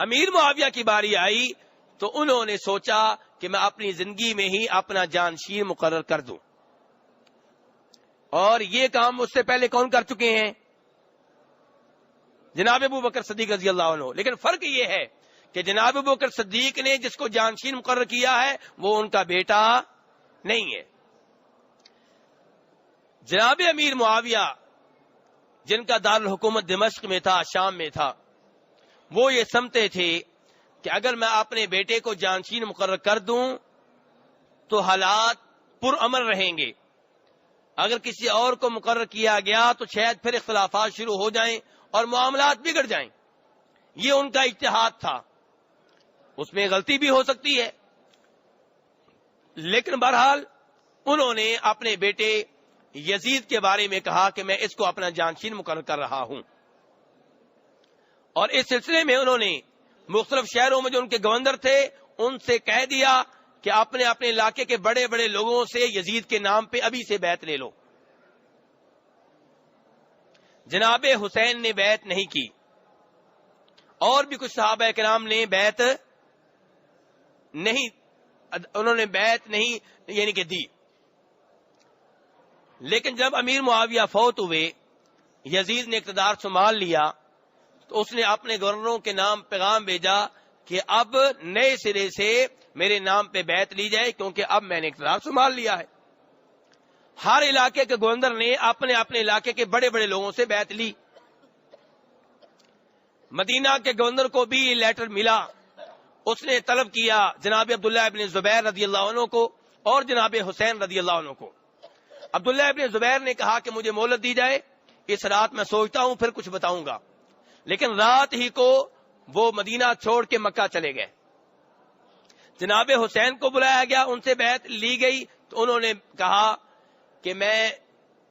امیر معاویہ کی باری آئی تو انہوں نے سوچا کہ میں اپنی زندگی میں ہی اپنا جانشین مقرر کر دوں، اور یہ کام اس سے پہلے کون کر چکے ہیں؟ جناب ابو بکر صدیق رضی اللہ عنہ۔ لیکن فرق یہ ہے کہ جناب ابو بکر صدیق نے جس کو جانشین مقرر کیا ہے وہ ان کا بیٹا نہیں ہے۔ جناب امیر معاویہ جن کا دارالحکومت دمشق میں تھا، شام میں تھا، وہ یہ سمجھتے تھے کہ اگر میں اپنے بیٹے کو جانشین مقرر کر دوں تو حالات پرامن رہیں گے، اگر کسی اور کو مقرر کیا گیا تو شاید پھر اختلافات شروع ہو جائیں اور معاملات بگڑ جائیں۔ یہ ان کا اجتہاد تھا، اس میں غلطی بھی ہو سکتی ہے، لیکن بہرحال انہوں نے اپنے بیٹے یزید کے بارے میں کہا کہ میں اس کو اپنا جانشین مقرر کر رہا ہوں، اور اس سلسلے میں انہوں نے مختلف شہروں میں جو ان کے گورنر تھے ان سے کہہ دیا کہ اپنے اپنے علاقے کے بڑے بڑے لوگوں سے یزید کے نام پہ ابھی سے بیعت لے لو۔ جناب حسین نے بیعت نہیں کی، اور بھی کچھ صحابہ کرام نے بیعت نہیں، انہوں نے بیعت نہیں یعنی کہ دی۔ لیکن جب امیر معاویہ فوت ہوئے، یزید نے اقتدار سنبھال لیا، تو اس نے اپنے گورنروں کے نام پیغام بھیجا کہ اب نئے سرے سے میرے نام پہ بیعت لی جائے، کیونکہ اب میں نے اقتدار سنبھال لیا ہے۔ ہر علاقے کے گورنر نے اپنے اپنے علاقے کے بڑے بڑے لوگوں سے بیعت لی۔ مدینہ کے گورنر کو بھی لیٹر ملا، اس نے طلب کیا جناب عبداللہ ابن زبیر رضی اللہ عنہ کو اور جناب حسین رضی اللہ عنہ کو۔ عبداللہ ابن زبیر نے کہا کہ مجھے مہلت دی جائے، اس رات میں سوچتا ہوں پھر کچھ بتاؤں گا، لیکن رات ہی کو وہ مدینہ چھوڑ کے مکہ چلے گئے۔ جناب حسین کو بلایا گیا، ان سے بیعت لی گئی، تو انہوں نے کہا کہ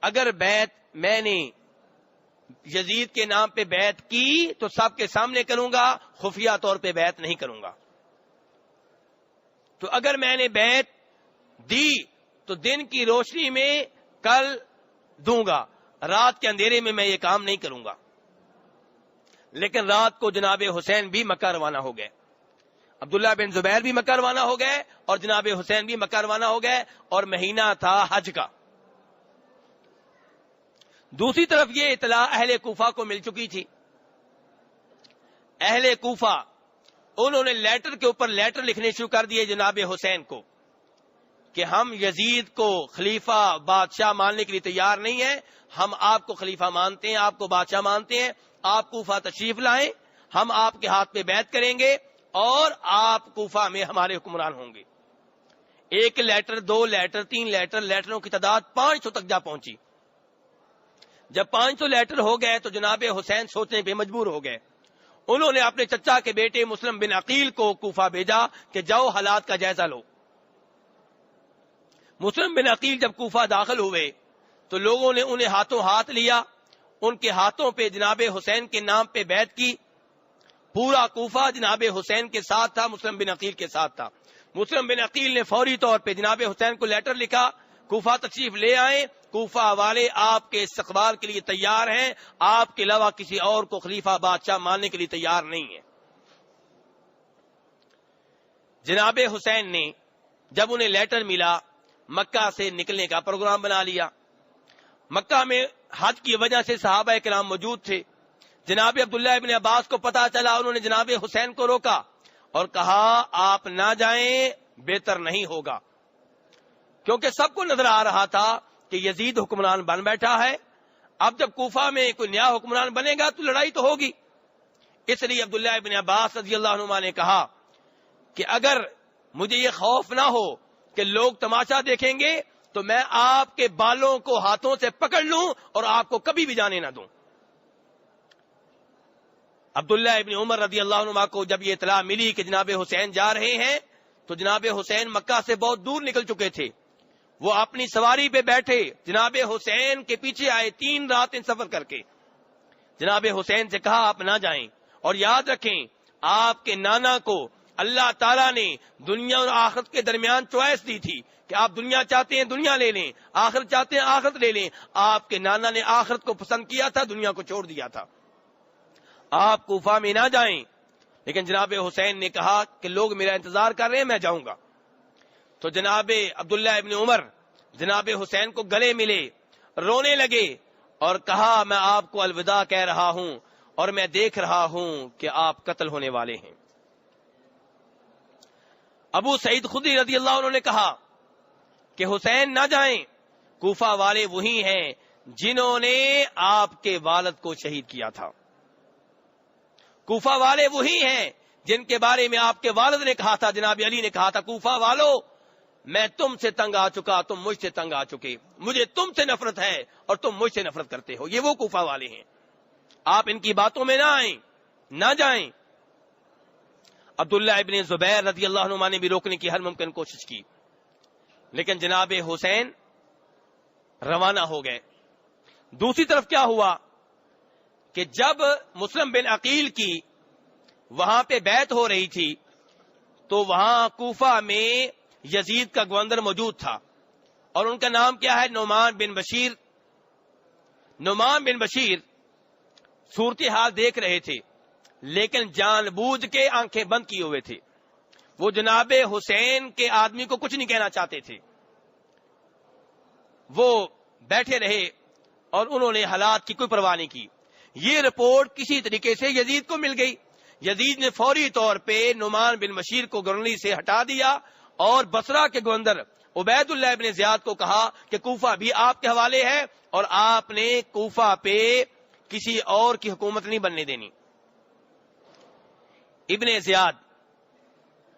اگر بیعت میں نے یزید کے نام پہ بیعت کی تو سب کے سامنے کروں گا، خفیہ طور پہ بیعت نہیں کروں گا، تو اگر میں نے بیعت دی تو دن کی روشنی میں کل دوں گا، رات کے اندھیرے میں یہ کام نہیں کروں گا۔ لیکن رات کو جناب حسین بھی مکہ روانہ ہو گئے، عبداللہ بن زبیر بھی مکہ روانہ ہو گئے، اور جناب حسین بھی مکہ روانہ ہو گئے، اور مہینہ تھا حج کا۔ دوسری طرف یہ اطلاع اہل کوفہ کو مل چکی تھی۔ اہل کوفہ انہوں نے لیٹر کے اوپر لیٹر لکھنے شروع کر دیے جناب حسین کو کہ ہم یزید کو خلیفہ بادشاہ ماننے کے لیے تیار نہیں ہیں، ہم آپ کو خلیفہ مانتے ہیں، آپ کو بادشاہ مانتے ہیں، آپ کوفہ تشریف لائیں، ہم آپ کے ہاتھ پہ بیعت کریں گے اور آپ کوفہ میں ہمارے حکمران ہوں گے۔ ایک لیٹر، دو لیٹر، تین لیٹر، لیٹروں کی تعداد 500 تک جا پہنچی۔ جب 500 لیٹر ہو گئے تو جناب حسین سوچنے پہ مجبور ہو گئے، انہوں نے اپنے چچا کے بیٹے مسلم بن عقیل کو کوفہ بھیجا کہ جاؤ حالات کا جائزہ لو۔ مسلم بن عقیل جب کوفہ داخل ہوئے تو لوگوں نے انہیں ہاتھوں ہاتھ لیا، ان کے ہاتھوں پہ جناب حسین کے نام پہ بیعت کی۔ پورا کوفہ جناب حسین کے ساتھ تھا، مسلم بن عقیل کے ساتھ تھا۔ مسلم بن عقیل نے فوری طور پہ جناب حسین کو لیٹر لکھا، کوفہ تشریف لے آئیں، کوفہ والے آپ کے استقبال کے لیے تیار ہیں، آپ کے علاوہ کسی اور کو خلیفہ بادشاہ ماننے کے لیے تیار نہیں ہے۔ جناب حسین نے جب انہیں لیٹر ملا، مکہ سے نکلنے کا پروگرام بنا لیا۔ مکہ میں حج کی وجہ سے صحابہ کرام موجود تھے۔ جناب عبداللہ ابن عباس کو پتا چلا، انہوں نے جناب حسین کو روکا اور کہا آپ نہ جائیں، بہتر نہیں ہوگا، کیونکہ سب کو نظر آ رہا تھا کہ یزید حکمران بن بیٹھا ہے، اب جب کوفہ میں کوئی نیا حکمران بنے گا تو لڑائی تو ہوگی۔ اس لیے عبداللہ ابن عباس رضی اللہ عنہما نے کہا کہ اگر مجھے یہ خوف نہ ہو کہ لوگ تماشا دیکھیں گے تو میں آپ کے بالوں کو ہاتھوں سے پکڑ لوں اور آپ کو کبھی بھی جانے نہ دوں۔ عبداللہ ابن عمر رضی اللہ عنہما کو جب یہ اطلاع ملی کہ جناب حسین جا رہے ہیں تو جناب حسین مکہ سے بہت دور نکل چکے تھے، وہ اپنی سواری پہ بیٹھے جناب حسین کے پیچھے آئے، 3 راتیں سفر کر کے۔ جناب حسین سے کہا آپ نہ جائیں، اور یاد رکھیں آپ کے نانا کو اللہ تعالیٰ نے دنیا اور آخرت کے درمیان چوائس دی تھی کہ آپ دنیا چاہتے ہیں دنیا لے لیں، آخرت چاہتے ہیں آخرت لے لیں۔ آپ کے نانا نے آخرت کو پسند کیا تھا، دنیا کو چھوڑ دیا تھا۔ آپ کوفہ میں نہ جائیں، لیکن جناب حسین نے کہا کہ لوگ میرا انتظار کر رہے ہیں، میں جاؤں گا۔ تو جناب عبداللہ ابن عمر جناب حسین کو گلے ملے، رونے لگے اور کہا میں آپ کو الوداع کہہ رہا ہوں اور میں دیکھ رہا ہوں کہ آپ قتل ہونے والے ہیں۔ ابو سعید خدری رضی اللہ عنہ نے کہا کہ حسین نہ جائیں، کوفہ والے وہی ہیں جنہوں نے آپ کے والد کو شہید کیا تھا، کوفہ والے وہی ہیں جن کے بارے میں آپ کے والد نے کہا تھا، جناب علی نے کہا تھا کوفہ والو میں تم سے تنگ آ چکا، تم مجھ سے تنگ آ چکے، مجھے تم سے نفرت ہے اور تم مجھ سے نفرت کرتے ہو۔ یہ وہ کوفہ والے ہیں، آپ ان کی باتوں میں نہ آئیں، نہ جائیں۔ عبداللہ ابن زبیر رضی اللہ عنہ نے بھی روکنے کی ہر ممکن کوشش کی، لیکن جناب حسین روانہ ہو گئے۔ دوسری طرف کیا ہوا کہ جب مسلم بن عقیل کی وہاں پہ بیعت ہو رہی تھی تو وہاں کوفہ میں یزید کا گورنر موجود تھا اور ان کا نام کیا ہے؟ نعمان بن بشیر۔ نعمان بن بشیر صورتحال دیکھ رہے تھے لیکن جان بوجھ کے آنکھیں بند کیے ہوئے تھے، وہ جناب حسین کے آدمی کو کچھ نہیں کہنا چاہتے تھے، وہ بیٹھے رہے اور انہوں نے حالات کی کوئی پرواہ نہیں کی۔ یہ رپورٹ کسی طریقے سے یزید کو مل گئی، یزید نے فوری طور پہ نعمان بن بشیر کو گورنری سے ہٹا دیا اور بصرہ کے گورنر عبید اللہ ابن زیاد کو کہا کہ کوفہ بھی آپ کے حوالے ہے اور آپ نے کوفہ پہ کسی اور کی حکومت نہیں بننے دینی۔ ابن زیاد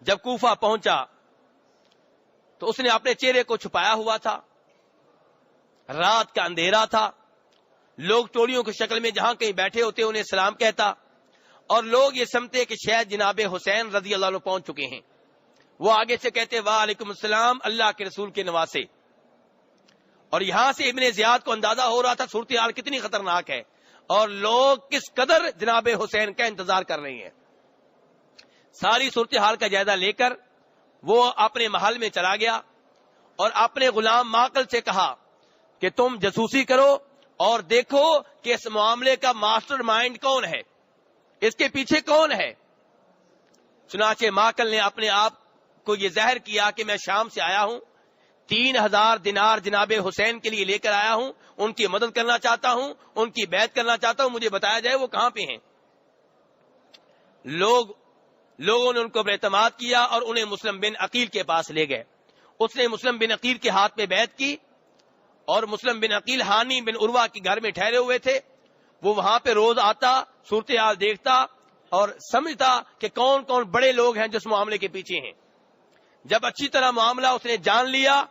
جب کوفہ پہنچا تو اس نے اپنے چہرے کو چھپایا ہوا تھا، رات کا اندھیرا تھا، لوگ ٹولیوں کی شکل میں جہاں کہیں بیٹھے ہوتے انہیں سلام کہتا اور لوگ یہ سمجھتے کہ شاید جناب حسین رضی اللہ عنہ پہنچ چکے ہیں، وہ آگے سے کہتے وعلیکم السلام اللہ کے رسول کے نواسے۔ اور یہاں سے ابن زیاد کو اندازہ ہو رہا تھا صورتحال کتنی خطرناک ہے اور لوگ کس قدر جناب حسین کا انتظار کر رہے ہیں۔ ساری صورتحال کا جائزہ لے کر وہ اپنے محل میں چلا گیا اور اپنے غلام معقل سے کہا کہ تم جاسوسی کرو اور دیکھو کہ اس معاملے کا ماسٹر مائنڈ کون ہے، اس کے پیچھے کون ہے۔ چنانچہ معقل نے اپنے آپ کو یہ ظاہر کیا کہ میں شام سے آیا ہوں، 3000 دینار جناب حسین کے لیے لے کر آیا ہوں، ان کی مدد کرنا چاہتا ہوں، ان کی بیعت کرنا چاہتا ہوں، مجھے بتایا جائے وہ کہاں پہ ہیں۔ لوگوں نے ان کو اعتماد کیا اور انہیں مسلم بن عقیل کے پاس لے گئے۔ اس نے مسلم بن عقیل کے ہاتھ پہ بیعت کی اور مسلم بن عقیل ہانی بن عروہ کے گھر میں ٹھہرے ہوئے تھے، وہ وہاں پہ روز آتا، صورتحال دیکھتا اور سمجھتا کہ کون کون بڑے لوگ ہیں جو اس معاملے کے پیچھے ہیں۔ جب اچھی طرح معاملہ اس نے جان لیا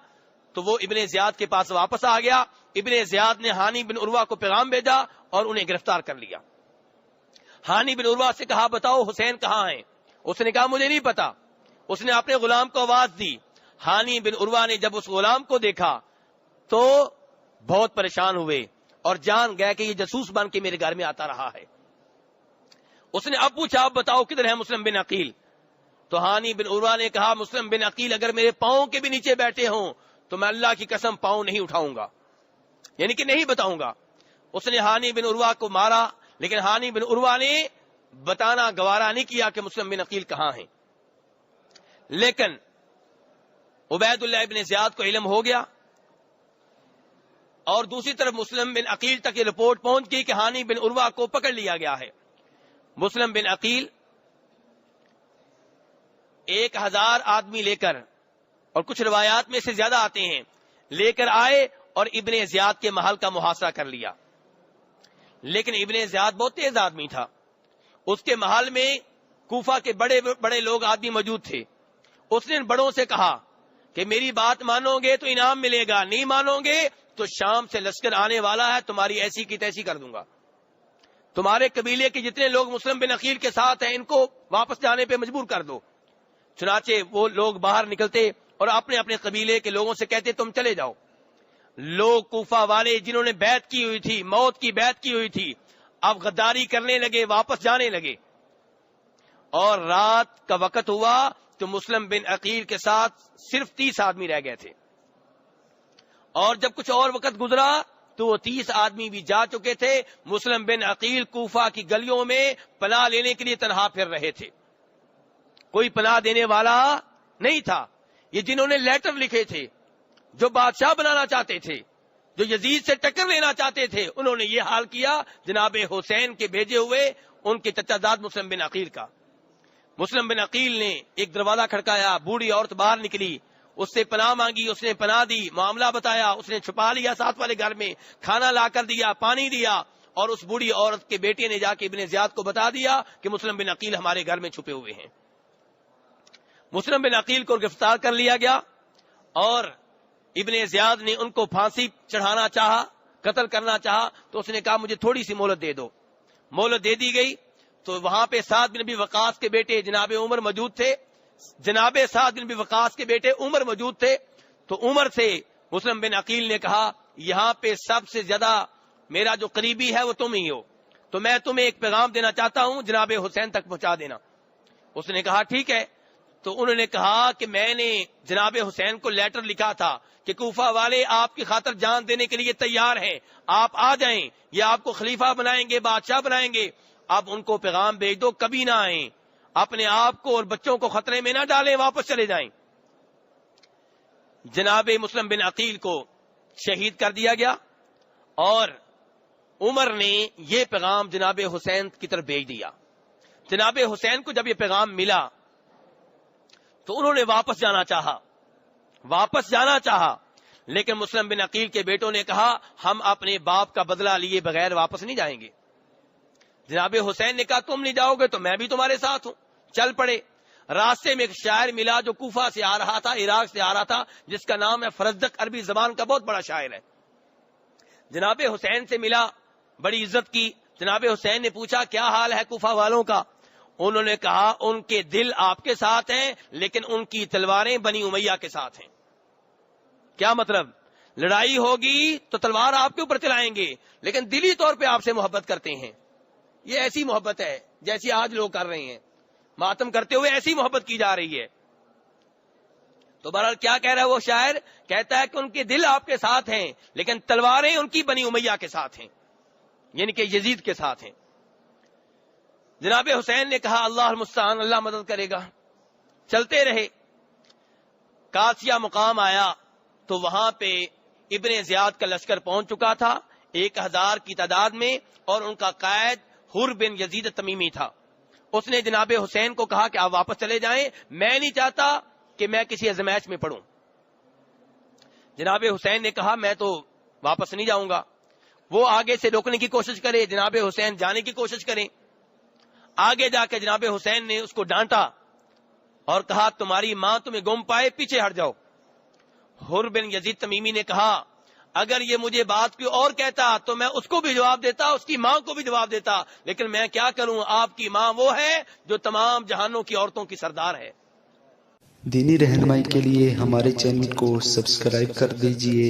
تو وہ ابن زیاد کے پاس واپس آ گیا۔ ابن زیاد نے ہانی بن عروہ کو پیغام بھیجا اور انہیں گرفتار کر لیا۔ ہانی بن عروہ سے کہا بتاؤ حسین کہاں ہیں؟ اس نے کہا مجھے نہیں پتا۔ اس نے اپنے غلام کو آواز دی۔ ہانی بن عروہ نے جب اس غلام کو دیکھا تو بہت پریشان ہوئے اور جان گئے کہ یہ جاسوس بن کے میرے گھر میں آتا رہا ہے۔ اس نے اب پوچھا اب بتاؤ کدھر ہے مسلم بن عقیل؟ تو ہانی بن عروہ نے کہا مسلم بن عقیل اگر میرے پاؤں کے بھی نیچے بیٹھے ہوں تو میں اللہ کی قسم پاؤں نہیں اٹھاؤں گا، یعنی کہ نہیں بتاؤں گا۔ اس نے ہانی بن عروہ کو مارا لیکن ہانی بن عروہ نے بتانا گوارا نہیں کیا کہ مسلم بن عقیل کہاں ہیں۔ لیکن عبید اللہ ابن زیاد کو علم ہو گیا اور دوسری طرف مسلم بن عقیل تک یہ رپورٹ پہنچ گئی کہ ہانی بن عروہ کو پکڑ لیا گیا ہے۔ مسلم بن عقیل 1000 آدمی لے کر، اور کچھ روایات میں سے زیادہ آتے ہیں، لے کر آئے اور ابن زیاد کے محل کا محاصرہ کر لیا۔ لیکن ابن زیاد بہت تیز آدمی تھا، اس کے محل میں کوفہ کے بڑے بڑے لوگ آدمی موجود تھے۔ اس نے ان بڑوں سے کہا کہ میری بات مانو گے تو انعام ملے گا، نہیں مانو گے تو شام سے لشکر آنے والا ہے، تمہاری ایسی کی تیسی کر دوں گا، تمہارے قبیلے کے جتنے لوگ مسلم بن عقیل کے ساتھ ہیں ان کو واپس جانے پہ مجبور کر دو۔ چنانچہ وہ لوگ باہر نکلتے اور اپنے اپنے قبیلے کے لوگوں سے کہتے تم چلے جاؤ۔ لوگ کوفہ والے جنہوں نے بیعت کی ہوئی تھی، موت کی بیعت کی ہوئی تھی، اب غداری کرنے لگے، واپس جانے لگے۔ اور رات کا وقت ہوا تو مسلم بن عقیل کے ساتھ صرف 30 آدمی رہ گئے تھے، اور جب کچھ اور وقت گزرا تو وہ 30 آدمی بھی جا چکے تھے۔ مسلم بن عقیل کوفہ کی گلیوں میں پناہ لینے کے لیے تنہا پھر رہے تھے۔ کوئی پناہ دینے والا نہیں تھا. یہ جنہوں نے لیٹر لکھے تھے، جو بادشاہ بنانا چاہتے تھے، جو یزید سے ٹکر لینا چاہتے تھے، انہوں نے یہ حال کیا جناب حسین کے بھیجے ہوئے ان کے چچا زاد مسلم بن عقیل کا. مسلم بن عقیل نے ایک دروازہ کھڑکایا، بوڑھی عورت باہر نکلی، اس سے پناہ مانگی، اس نے پناہ دی، معاملہ بتایا، اس نے چھپا لیا ساتھ والے گھر میں، کھانا لا کر دیا، پانی دیا، اور اس بوڑھی عورت کے بیٹے نے جا کے ابن زیاد کو بتا دیا کہ مسلم بن عقیل ہمارے گھر میں چھپے ہوئے ہیں. مسلم بن عقیل کو گرفتار کر لیا گیا اور ابن زیاد نے ان کو پھانسی چڑھانا چاہا، قتل کرنا چاہا، تو اس نے کہا مجھے تھوڑی سی مہلت دے دو. مہلت دے دی گئی تو وہاں پہ سعد بن ابی وقاص کے بیٹے جناب عمر موجود تھے. جناب سعد بن ابی وقاص کے بیٹے عمر موجود تھے. تو عمر سے مسلم بن عقیل نے کہا یہاں پہ سب سے زیادہ میرا جو قریبی ہے وہ تم ہی ہو، تو میں تمہیں ایک پیغام دینا چاہتا ہوں، جناب حسین تک پہنچا دینا. اس نے کہا ٹھیک ہے. تو انہوں نے کہا کہ میں نے جناب حسین کو لیٹر لکھا تھا کہ کوفہ والے آپ کی خاطر جان دینے کے لیے تیار ہیں، آپ آ جائیں، یہ آپ کو خلیفہ بنائیں گے، بادشاہ بنائیں گے. آپ ان کو پیغام بھیج دو کبھی نہ آئیں، اپنے آپ کو اور بچوں کو خطرے میں نہ ڈالیں، واپس چلے جائیں. جناب مسلم بن عقیل کو شہید کر دیا گیا اور عمر نے یہ پیغام جناب حسین کی طرف بھیج دیا. جناب حسین کو جب یہ پیغام ملا تو انہوں نے واپس جانا چاہا، لیکن مسلم بن عقیل کے بیٹوں نے کہا ہم اپنے باپ کا بدلہ لیے بغیر واپس نہیں جائیں گے. جناب حسین نے کہا تم نہیں جاؤ گے تو میں بھی تمہارے ساتھ ہوں. چل پڑے. راستے میں ایک شاعر ملا جو کوفہ سے آ رہا تھا، عراق سے آ رہا تھا، جس کا نام ہے فرزدق، عربی زبان کا بہت بڑا شاعر ہے. جناب حسین سے ملا، بڑی عزت کی. جناب حسین نے پوچھا کیا حال ہے کوفہ والوں کا؟ انہوں نے کہا ان کے دل آپ کے ساتھ ہیں لیکن ان کی تلواریں بنی امیہ کے ساتھ ہیں. کیا مطلب؟ لڑائی ہوگی تو تلوار آپ کے اوپر چلائیں گے لیکن دلی طور پہ آپ سے محبت کرتے ہیں. یہ ایسی محبت ہے جیسی آج لوگ کر رہے ہیں، ماتم کرتے ہوئے ایسی محبت کی جا رہی ہے. تو بہرحال کیا کہہ رہا ہے وہ شاعر؟ کہتا ہے کہ ان کے دل آپ کے ساتھ ہیں لیکن تلواریں ان کی بنی امیہ کے ساتھ ہیں، یعنی کہ یزید کے ساتھ ہیں. جناب حسین نے کہا اللہ المستعان، اللہ مدد کرے گا. چلتے رہے. قاسیہ مقام آیا تو وہاں پہ ابن زیاد کا لشکر پہنچ چکا تھا 1000 کی تعداد میں، اور ان کا قائد حر بن یزید تمیمی تھا. اس نے جناب حسین کو کہا کہ آپ واپس چلے جائیں، میں نہیں چاہتا کہ میں کسی ازمائش میں پڑوں. جناب حسین نے کہا میں تو واپس نہیں جاؤں گا. وہ آگے سے روکنے کی کوشش کرے، جناب حسین جانے کی کوشش کریں. آگے جا کے جناب حسین نے اس کو ڈانٹا اور کہا تمہاری ماں تمہیں گم پائے، پیچھے ہٹ جاؤ. حر بن یزید تمیمی نے کہا اگر یہ مجھے بات کوئی اور کہتا تو میں اس کو بھی جواب دیتا، اس کی ماں کو بھی جواب دیتا، لیکن میں کیا کروں، آپ کی ماں وہ ہے جو تمام جہانوں کی عورتوں کی سردار ہے. دینی رہنمائی کے لیے ہمارے چینل کو سبسکرائب کر دیجئے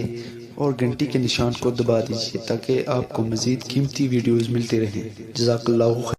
اور گھنٹی کے نشان کو دبا دیجئے تاکہ آپ کو مزید قیمتی ویڈیوز ملتے رہیں. جزاک اللہ خیر.